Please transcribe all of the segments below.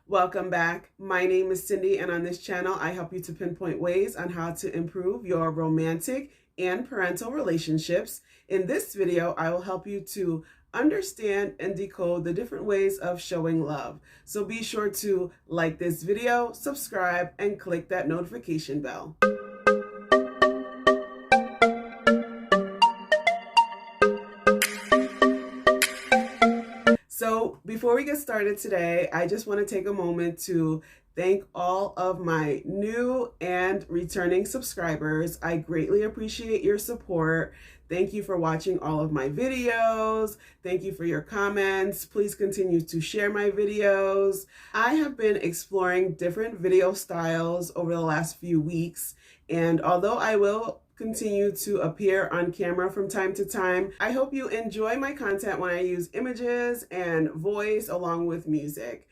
Welcome back. My name is Cindy, and on this channel, I help you to pinpoint ways on how to improve your romantic and parental relationships. In this video, I will help you to understand and decode the different ways of showing love. So be sure to like this video, subscribe, and click that notification bell. So before we get started today, I just want to take a moment to thank all of my new and returning subscribers. I greatly appreciate your support. Thank you for watching all of my videos. Thank you for your comments. Please continue to share my videos. I have been exploring different video styles over the last few weeks, and although I will continue to appear on camera from time to time, I hope you enjoy my content when I use images and voice along with music.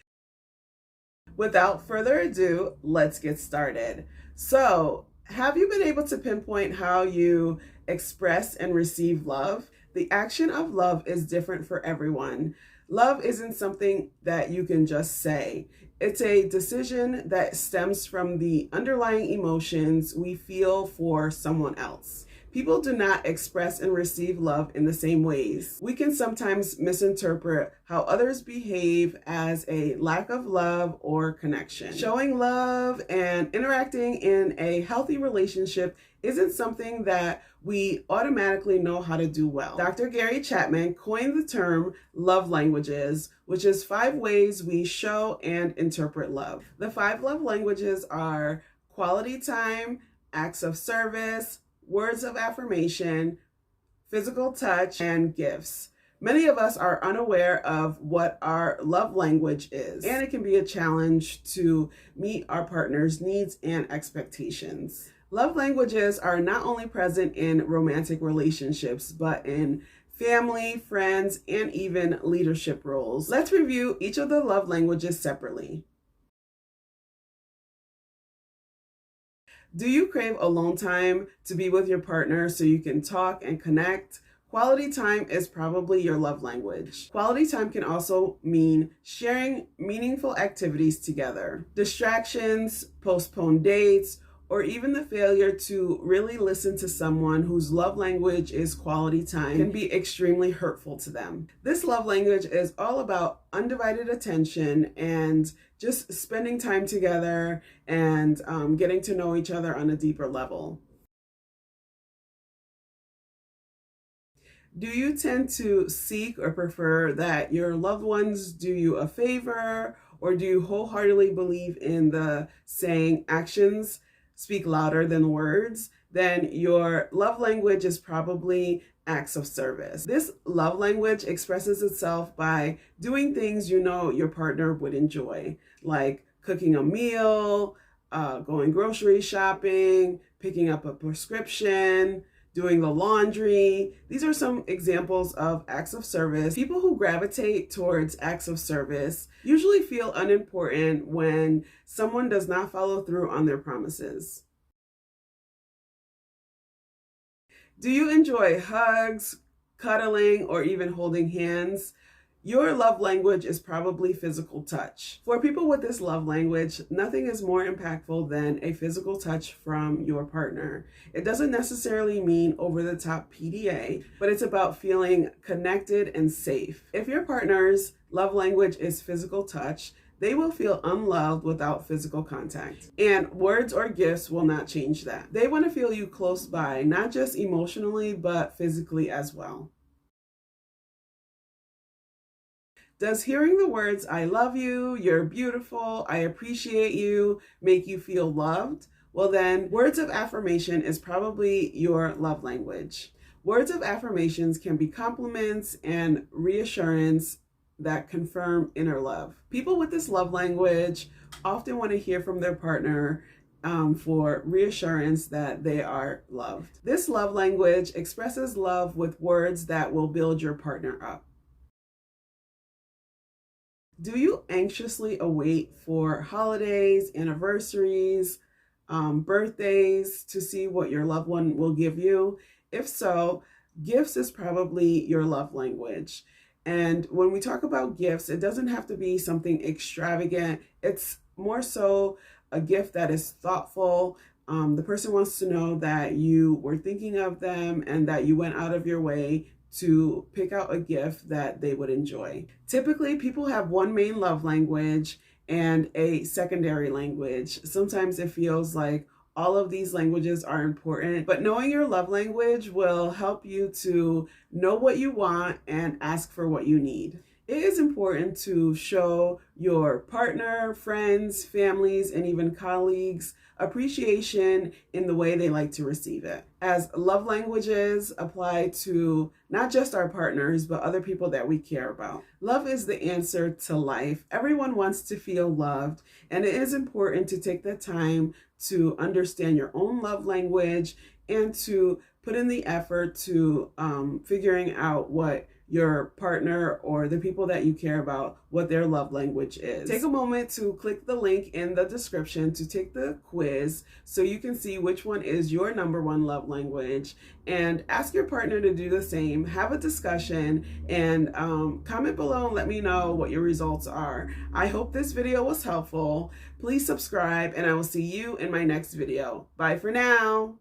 Without further ado, let's get started. So, have you been able to pinpoint how you express and receive love? The action of love is different for everyone. Love isn't something that you can just say. It's a decision that stems from the underlying emotions we feel for someone else. People do not express and receive love in the same ways. We can sometimes misinterpret how others behave as a lack of love or connection. Showing love and interacting in a healthy relationship isn't something that we automatically know how to do well. Dr. Gary Chapman coined the term love languages, which is 5 ways we show and interpret love. The 5 love languages are quality time, acts of service, words of affirmation, physical touch, and gifts. Many of us are unaware of what our love language is, and it can be a challenge to meet our partner's needs and expectations. Love languages are not only present in romantic relationships, but in family, friends, and even leadership roles. Let's review each of the love languages separately. Do you crave alone time to be with your partner so you can talk and connect? Quality time is probably your love language. Quality time can also mean sharing meaningful activities together. Distractions, postponed dates, or even the failure to really listen to someone whose love language is quality time can be extremely hurtful to them. This love language is all about undivided attention and just spending time together and getting to know each other on a deeper level. Do you tend to seek or prefer that your loved ones do you a favor, or do you wholeheartedly believe in the saying actions speak louder than words? Then your love language is probably acts of service. This love language expresses itself by doing things you know your partner would enjoy, like cooking a meal, going grocery shopping, picking up a prescription, doing the laundry. These are some examples of acts of service. People who gravitate towards acts of service usually feel unimportant when someone does not follow through on their promises. Do you enjoy hugs, cuddling, or even holding hands? Your love language is probably physical touch. For people with this love language, nothing is more impactful than a physical touch from your partner. It doesn't necessarily mean over-the-top PDA, but it's about feeling connected and safe. If your partner's love language is physical touch, they will feel unloved without physical contact. And words or gifts will not change that. They want to feel you close by, not just emotionally, but physically as well. Does hearing the words, "I love you," "You're beautiful," "I appreciate you," make you feel loved? Well then, words of affirmation is probably your love language. Words of affirmations can be compliments and reassurance that confirm inner love. People with this love language often want to hear from their partner for reassurance that they are loved. This love language expresses love with words that will build your partner up. Do you anxiously await for holidays, anniversaries, birthdays to see what your loved one will give you? If so, gifts is probably your love language. And when we talk about gifts, it doesn't have to be something extravagant. It's more so a gift that is thoughtful. The person wants to know that you were thinking of them and that you went out of your way to pick out a gift that they would enjoy. Typically, people have one main love language and a secondary language. Sometimes it feels like all of these languages are important, but knowing your love language will help you to know what you want and ask for what you need. It is important to show your partner, friends, families, and even colleagues appreciation in the way they like to receive it. As love languages apply to not just our partners, but other people that we care about. Love is the answer to life. Everyone wants to feel loved, and it is important to take the time to understand your own love language and to put in the effort to figuring out what your partner or the people that you care about, what their love language is. Take a moment to click the link in the description to take the quiz so you can see which one is your number one love language, and ask your partner to do the same. Have a discussion and comment below and let me know what your results are. I hope this video was helpful. Please subscribe and I will see you in my next video. Bye for now.